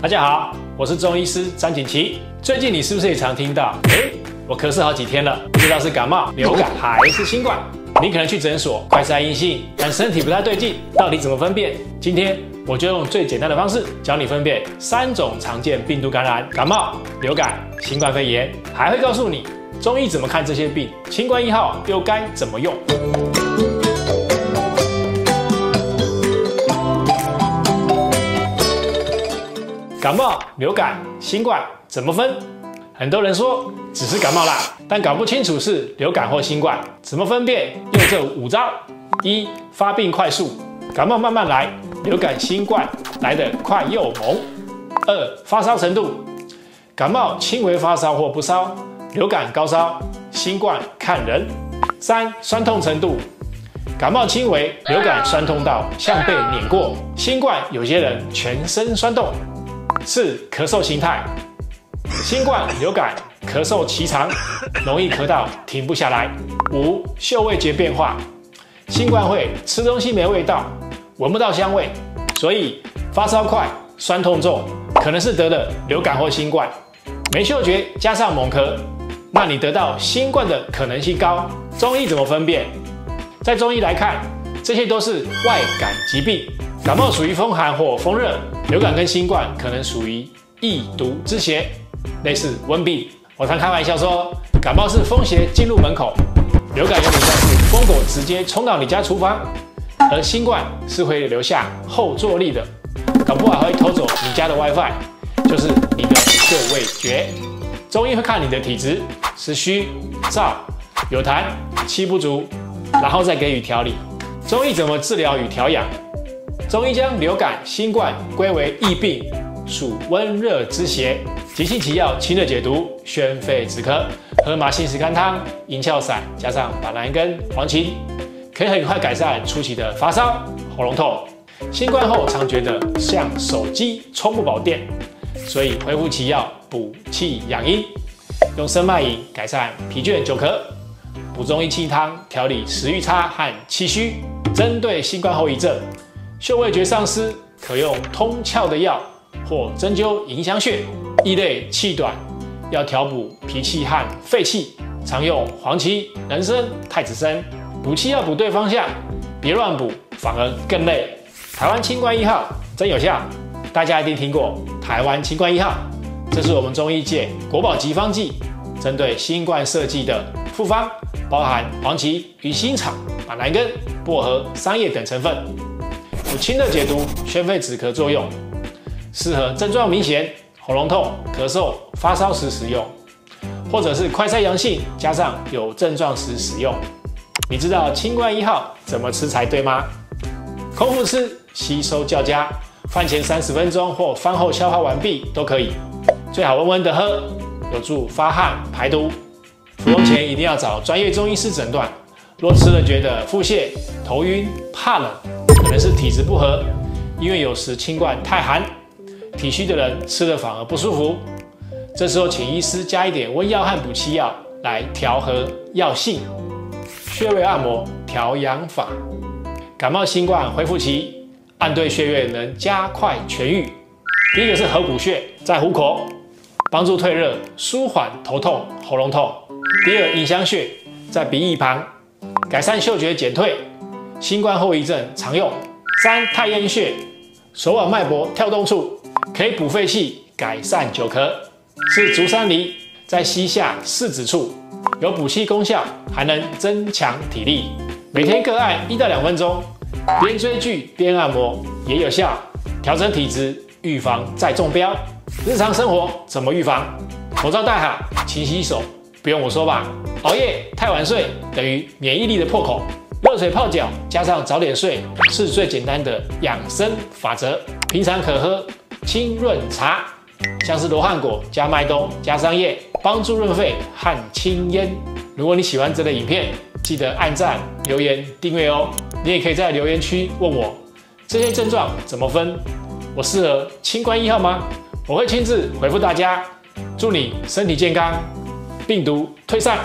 大家好，我是中医师张锦琪。最近你是不是也常听到，我咳嗽好几天了，不知道是感冒、流感还是新冠？你可能去诊所快筛阴性，但身体不太对劲，到底怎么分辨？今天我就用最简单的方式教你分辨3种常见病毒感染：感冒、流感、新冠肺炎，还会告诉你中医怎么看这些病，清冠1号又该怎么用。感冒、流感、新冠怎么分？很多人说只是感冒啦，但搞不清楚是流感或新冠，怎么分辨？用这5招： 1. 发病快速，感冒慢慢来，流感、新冠来得快又猛。2. 发烧程度，感冒轻微发烧或不烧，流感高烧，新冠看人。3. 酸痛程度，感冒轻微，流感酸痛到像被碾过，新冠有些人全身酸痛。4. 咳嗽形态，新冠、流感咳嗽期长，容易咳到停不下来。5. 嗅味觉变化，新冠会吃东西没味道，闻不到香味，所以发烧快，酸痛重，可能是得了流感或新冠。没嗅觉加上猛咳，那你得到新冠的可能性高。中医怎么分辨？在中医来看，这些都是外感疾病，感冒属于风寒或风热，流感跟新冠可能属于疫毒之邪，类似温病。我常开玩笑说，感冒是风邪进入门口，流感有点像是疯狗直接冲到你家厨房，而新冠是会留下后坐力的，搞不好还会偷走你家的 WiFi， 就是你的嗅味觉。中医会看你的体质是虚、燥、有痰、气不足，然后再给予调理。中医怎么治疗与调养？中医将流感、新冠归为疫病，属温热之邪，急性期要清热解毒、宣肺止咳，喝麻杏石甘汤、银翘散加上板蓝根、黄芩，可以很快改善初期的发烧、喉咙痛。新冠后常觉得像手机充不饱电，所以恢复期要补气养阴，用生脉饮改善疲倦久咳，补中益气汤调理食欲差和气虚。针对新冠后遗症，嗅味觉丧失，可用通窍的药或针灸迎香穴。异类气短，要调补脾气和肺气，常用黄芪、人参、太子参。补气要补对方向，别乱补，反而更累。台湾清冠1号真有效，大家一定听过台湾清冠1号，这是我们中医界国宝级方剂，针对新冠设计的复方，包含黄芪、鱼腥草、板蓝根、薄荷、桑叶等成分，有清热解毒、宣肺止咳作用，适合症状明显、喉咙痛、咳嗽、发烧时使用，或者是快筛阳性加上有症状时使用。你知道清冠1号怎么吃才对吗？空腹吃，吸收较佳，饭前30分钟或饭后消化完毕都可以，最好温温的喝，有助发汗排毒。服用前一定要找专业中医师诊断，若吃了觉得腹泻、头晕、怕冷，可能是体质不合，因为有时清冠太寒，体虚的人吃了反而不舒服，这时候请医师加一点温药和补气药来调和药性。穴位按摩调养法，感冒新冠恢复期，按对穴位能加快痊愈。第一个是合谷穴，在虎口，帮助退热，舒缓头痛、喉咙痛。第2迎香穴，在鼻翼旁，改善嗅觉减退，新冠后遗症常用。3太阴穴，手腕脉搏跳动处，可以补肺气，改善久咳。4足三里，在膝下四指处，有补气功效，还能增强体力。每天各按1到2分钟，边追剧边按摩也有效，调整体质，预防再中标。日常生活怎么预防？口罩戴好，勤洗手，不用我说吧？熬夜太晚睡等于免疫力的破口，热水泡脚加上早点睡是最简单的养生法则。平常可喝清润茶，像是罗汉果加麦冬加桑叶，帮助润肺和清咽。如果你喜欢这类影片，记得按赞、留言、订阅哦。你也可以在留言区问我这些症状怎么分，我适合清冠1号吗？我会亲自回复大家。祝你身体健康，病毒退散。